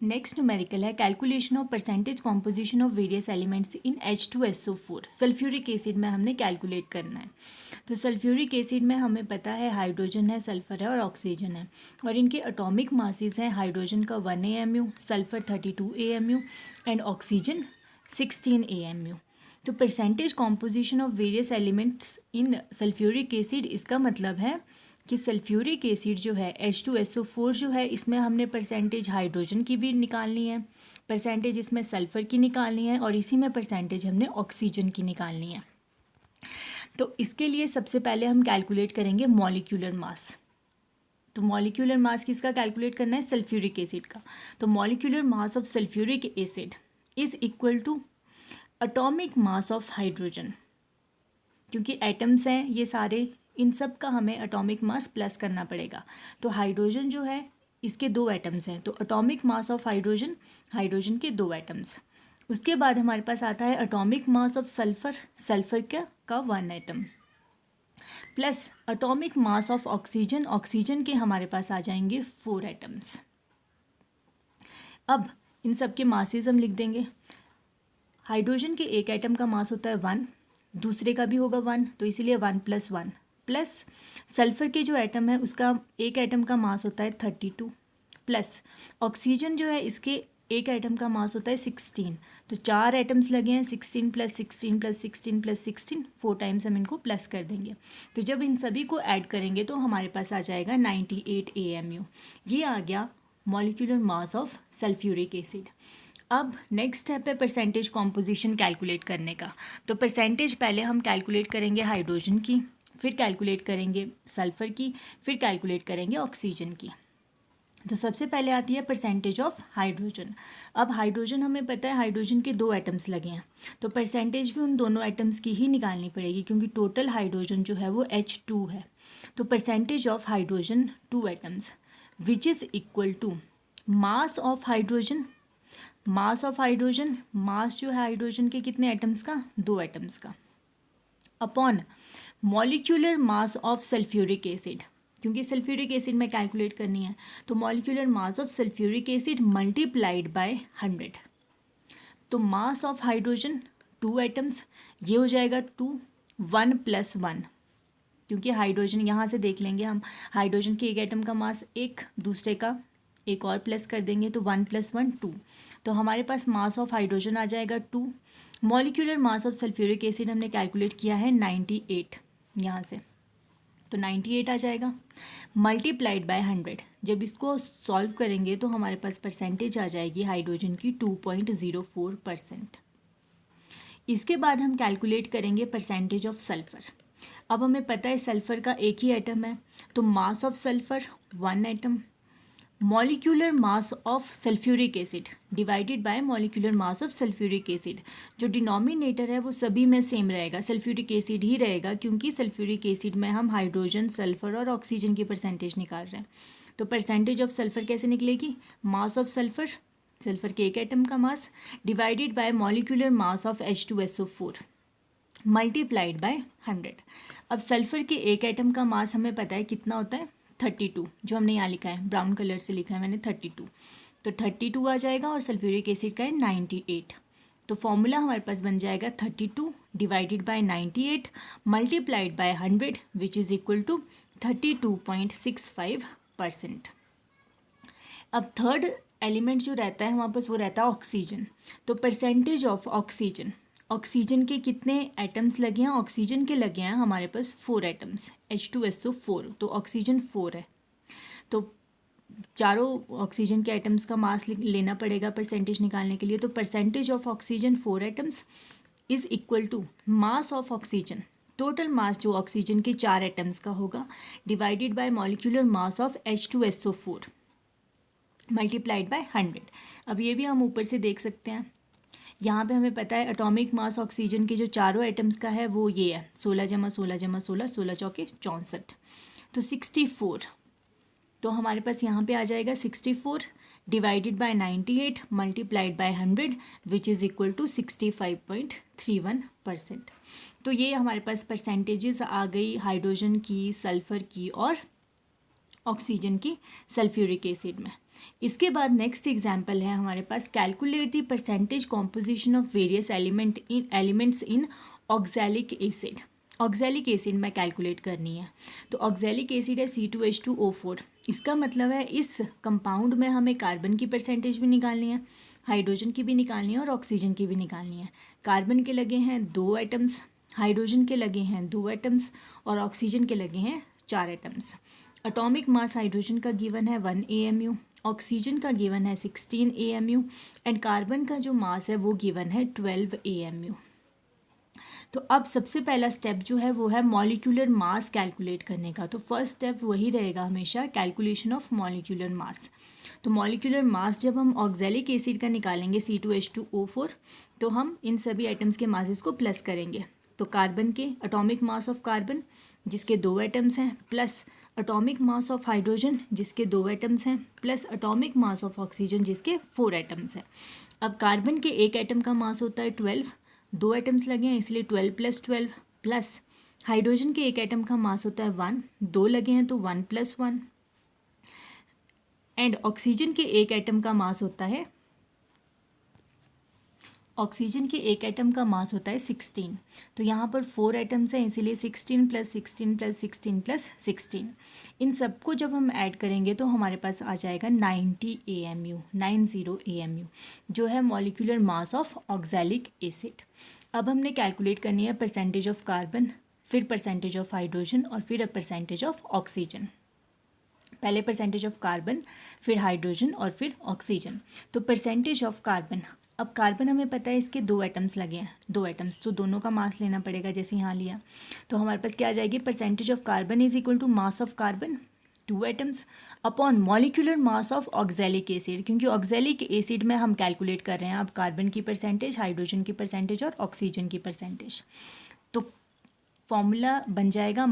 Next numerical है calculation of percentage composition of various elements in H2SO4। Sulphuric acid में हमने calculate करना है। तो सल्फ्यूरिक एसिड में हमें पता है हाइड्रोजन है, सल्फर है और ऑक्सीजन है, और इनके एटॉमिक मासेस हैं हाइड्रोजन का 1 AMU, sulphur 32 AMU and oxygen 16 AMU। तो percentage composition of various elements in sulphuric acid, इसका मतलब है कि सल्फ्यूरिक एसिड जो है H2SO4 जो है, इसमें हमने परसेंटेज हाइड्रोजन की भी निकालनी है, परसेंटेज इसमें सल्फ़र की निकालनी है, और इसी में परसेंटेज हमने ऑक्सीजन की निकालनी है। तो इसके लिए सबसे पहले हम कैलकुलेट करेंगे मॉलिक्यूलर मास। तो मॉलिक्यूलर मास किसका कैलकुलेट करना है? सल्फ्यूरिक एसिड का। तो molecular mass of sulphuric acid is equal to atomic mass of hydrogen, क्योंकि एटम्स हैं ये सारे, इन सब का हमें एटॉमिक मास प्लस करना पड़ेगा। तो हाइड्रोजन जो है इसके 2 एटम्स हैं, तो atomic mass of hydrogen, hydrogen के 2 एटम्स। उसके बाद हमारे पास आता है atomic mass of sulphur, sulphur का 1 atom, plus atomic mass of oxygen, oxygen के हमारे पास आ जाएंगे 4 एटम्स। अब इन सब के मासेस हम लिख देंगे। हाइड्रोजन के एक एटम का मास होता है 1, दूसरे का भी होगा 1, तो इसीलिए 1 + 1, प्लस सल्फ़र के जो एटम है उसका एक एटम का मास होता है 32, प्लस ऑक्सीजन जो है इसके एक एटम का मास होता है 16। तो 4 एटम्स लगे हैं, 16 + 16 + 16 + 16, 4 टाइम्स हम इनको प्लस कर देंगे। तो जब इन सभी को ऐड करेंगे तो हमारे पास आ जाएगा 98 AMU। ये आ गया molecular mass of sulphuric acid. अब नेक्स्ट स्टेप है परसेंटेज कॉम्पोजिशन कैलकुलेट करने का। तो परसेंटेज पहले हम कैलकुलेट करेंगे हाइड्रोजन की, फिर कैलकुलेट करेंगे सल्फ़र की, फिर कैलकुलेट करेंगे ऑक्सीजन की। तो सबसे पहले आती है परसेंटेज ऑफ हाइड्रोजन। अब हाइड्रोजन हमें पता है हाइड्रोजन के 2 एटम्स लगे हैं, तो परसेंटेज भी उन दोनों एटम्स की ही निकालनी पड़ेगी, क्योंकि टोटल हाइड्रोजन जो है वो H2 है। तो percentage of hydrogen 2 atoms which is equal to mass of hydrogen, mass of hydrogen, mass जो है हाइड्रोजन के कितने एटम्स का? 2 एटम्स का, upon molecular mass of sulphuric acid, क्योंकि सल्फ्यूरिक एसिड में कैलकुलेट करनी है, तो molecular mass of sulphuric acid multiplied by 100। तो मास ऑफ हाइड्रोजन 2 एटम्स, ये हो जाएगा 2, 1 + 1, क्योंकि हाइड्रोजन यहाँ से देख लेंगे हम, हाइड्रोजन के एक एटम का मास 1, दूसरे का एक और प्लस कर देंगे, तो 1 + 1 2। तो हमारे पास मास ऑफ हाइड्रोजन आ जाएगा 2। Molecular mass of sulphuric acid हमने कैलकुलेट किया है 98 यहाँ से, तो 98 आ जाएगा मल्टीप्लाइड बाय 100। जब इसको सॉल्व करेंगे तो हमारे पास परसेंटेज आ जाएगी हाइड्रोजन की 2.04%। इसके बाद हम कैलकुलेट करेंगे परसेंटेज ऑफ सल्फ़र। अब हमें पता है सल्फ़र का एक ही एटम है, तो mass of sulphur 1 atom, molecular mass of sulphuric acid divided by molecular mass of sulphuric acid. जो डिनोमिनेटर है वो सभी में सेम रहेगा, सल्फ्यूरिक एसिड ही रहेगा, क्योंकि सल्फ्यूरिक एसिड में हम हाइड्रोजन, सल्फ़र और ऑक्सीजन की परसेंटेज निकाल रहे हैं। तो परसेंटेज ऑफ सल्फ़र कैसे निकलेगी? मास ऑफ सल्फ़र, सल्फ़र के एक एटम का mass, divided by molecular mass of H2SO4 multiplied by 100। अब सल्फ़र के एक एटम का मास हमें पता है कितना होता है, 32, जो हमने यहाँ लिखा है, ब्राउन कलर से लिखा है मैंने 32, तो 32 आ जाएगा, और सल्फ्यूरिक एसिड का है 98। तो फॉर्मूला हमारे पास बन जाएगा 32 divided by 98 multiplied by 100 which is equal to 32.65%। अब थर्ड एलिमेंट जो रहता है हमारे पास वो रहता है ऑक्सीजन। तो परसेंटेज ऑफ ऑक्सीजन, ऑक्सीजन के कितने एटम्स लगे हैं? ऑक्सीजन के लगे हैं हमारे पास 4 एटम्स, H2SO4, तो ऑक्सीजन 4 है, तो चारों ऑक्सीजन के एटम्स का मास लेना पड़ेगा परसेंटेज निकालने के लिए। तो percentage of oxygen 4 atoms is equal to mass of oxygen, total mass जो ऑक्सीजन के 4 एटम्स का होगा, divided by molecular mass of H2SO4 multiplied by 100। अब ये भी हम ऊपर से देख सकते हैं, यहाँ पे हमें पता है एटॉमिक मास ऑक्सीजन के जो चारों एटम्स का है वो ये है 16 × 16 × 16, 16 चौके 64, तो 64। तो हमारे पास यहाँ पे आ जाएगा 64 divided by 98 multiplied by 100 which is equal to 65.31%। तो ये हमारे पास परसेंटेजेस आ गई हाइड्रोजन की, सल्फ़र की और ऑक्सीजन की सल्फ्यूरिक एसिड में। इसके बाद नेक्स्ट एग्जाम्पल है हमारे पास, calculate the percentage composition of various elements in oxalic acid. Oxalic acid में कैलकुलेट करनी है। तो ऑक्सैलिक एसिड है C2H2O4। इसका मतलब है इस कंपाउंड में हमें कार्बन की परसेंटेज भी निकालनी है, हाइड्रोजन की भी निकालनी है और ऑक्सीजन की भी निकालनी है। कार्बन के लगे हैं 2 एटम्स, हाइड्रोजन के लगे हैं 2 एटम्स और ऑक्सीजन के लगे हैं 4 एटम्स। एटॉमिक मास हाइड्रोजन का गिवन है 1 AMU, ऑक्सीजन का गिवन है 16 AMU एंड कार्बन का जो मास है वो गिवन है 12 AMU। तो अब सबसे पहला स्टेप जो है वो है मॉलिक्यूलर मास कैलकुलेट करने का। तो फर्स्ट स्टेप वही रहेगा हमेशा, कैलकुलेशन ऑफ मॉलिक्यूलर मास। तो मॉलिक्यूलर मास जब हम ऑक्सैलिक एसिड का निकालेंगे C2H2O4, तो हम इन सभी एटम्स के मासेस को प्लस करेंगे। तो कार्बन के एटॉमिक मास ऑफ कार्बन जिसके 2 एटम्स हैं, plus atomic mass of hydrogen जिसके 2 एटम्स हैं, plus atomic mass of oxygen जिसके 4 एटम्स हैं। अब कार्बन के एक एटम का मास होता है 12, 2 एटम्स लगे हैं इसलिए 12 + 12, प्लस हाइड्रोजन के एक एटम का मास होता है 1, 2 लगे हैं तो 1 + 1 एंड ऑक्सीजन के एक एटम का मास होता है 16। तो यहाँ पर 4 एटम्स हैं इसीलिए 16 + 16 + 16 + 16। इन सबको जब हम ऐड करेंगे तो हमारे पास आ जाएगा 90 AMU, जो है molecular mass of oxalic acid. अब हमने कैलकुलेट करनी है परसेंटेज ऑफ कार्बन, फिर परसेंटेज ऑफ हाइड्रोजन और फिर परसेंटेज ऑफ ऑक्सीजन। पहले परसेंटेज ऑफ कार्बन, फिर हाइड्रोजन और फिर ऑक्सीजन। तो परसेंटेज ऑफ कार्बन, अब कार्बन हमें पता है इसके 2 एटम्स लगे हैं, 2 एटम्स, तो दोनों का मास लेना पड़ेगा जैसे यहाँ लिया। तो हमारे पास क्या आ जाएगी, percentage of carbon is equal to mass of carbon 2 atoms upon molecular mass of oxalic acid, क्योंकि ऑक्सैलिक एसिड में हम कैलकुलेट कर रहे हैं अब कार्बन की परसेंटेज, हाइड्रोजन की परसेंटेज और ऑक्सीजन की परसेंटेज। तो फॉर्मूला बन जाएगा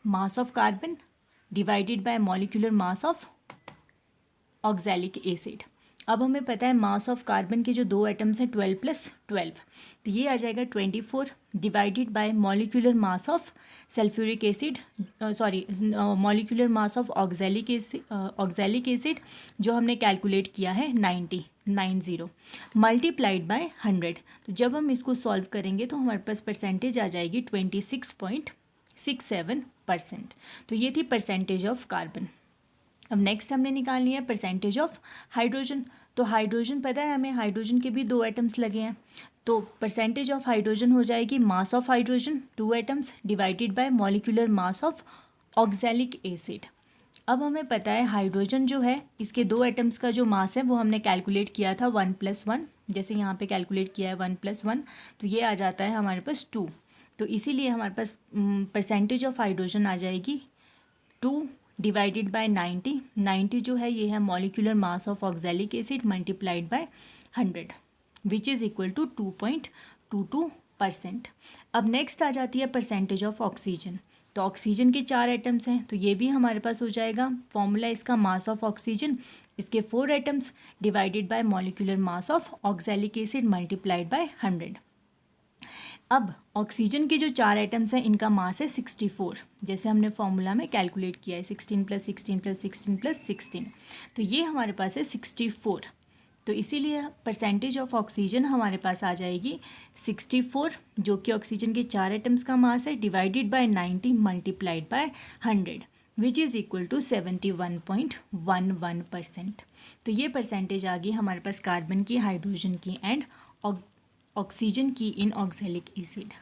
mass of carbon divided by molecular mass of oxalic acid. अब हमें पता है मास ऑफ कार्बन के जो 2 एटम्स हैं 12 + 12, तो ये आ जाएगा 24 divided by molecular mass of sulphuric acid, molecular mass of oxalic acid जो हमने कैलकुलेट किया है 90 मल्टीप्लाइड बाय 100। तो जब हम इसको सॉल्व करेंगे तो हमारे पास परसेंटेज आ जाएगी 26.67%। तो ये थी परसेंटेज ऑफ कार्बन। अब नेक्स्ट हमने निकालनी है परसेंटेज ऑफ हाइड्रोजन। तो हाइड्रोजन पता है हमें, हाइड्रोजन के भी 2 एटम्स लगे हैं, तो परसेंटेज ऑफ हाइड्रोजन हो जाएगी मास of hydrogen 2 atoms divided by molecular mass of oxalic acid. अब हमें पता है हाइड्रोजन जो है इसके 2 एटम्स का जो मास है वो हमने कैलकुलेट किया था 1 + 1, जैसे यहाँ पे कैलकुलेट किया है 1 + 1, तो ये आ जाता है हमारे पास 2। तो इसीलिए हमारे पास परसेंटेज ऑफ हाइड्रोजन आ जाएगी 2 डिवाइडेड बाय 90 जो है ये है molecular mass of oxalic acid multiplied by 100 which is equal to 2.22%। अब नेक्स्ट आ जाती है परसेंटेज ऑफ ऑक्सीजन। तो ऑक्सीजन के 4 एटम्स हैं तो ये भी हमारे पास हो जाएगा, फॉर्मूला इसका मास ऑफ ऑक्सीजन, इसके 4 atoms divided by molecular mass of oxalic acid multiplied by 100। अब ऑक्सीजन के जो 4 एटम्स हैं इनका मास है 64, जैसे हमने फॉर्मूला में कैलकुलेट किया है 16 + 16 + 16 + 16, तो ये हमारे पास है 64। तो इसीलिए परसेंटेज ऑफ ऑक्सीजन हमारे पास आ जाएगी 64, जो कि ऑक्सीजन के 4 एटम्स का मास है, divided by 90 multiplied by 100 which is equal to 71.11%। तो ये परसेंटेज आ गई हमारे पास कार्बन की, हाइड्रोजन की एंड ऑक्सीजन की इन ऑक्सैलिक एसिड।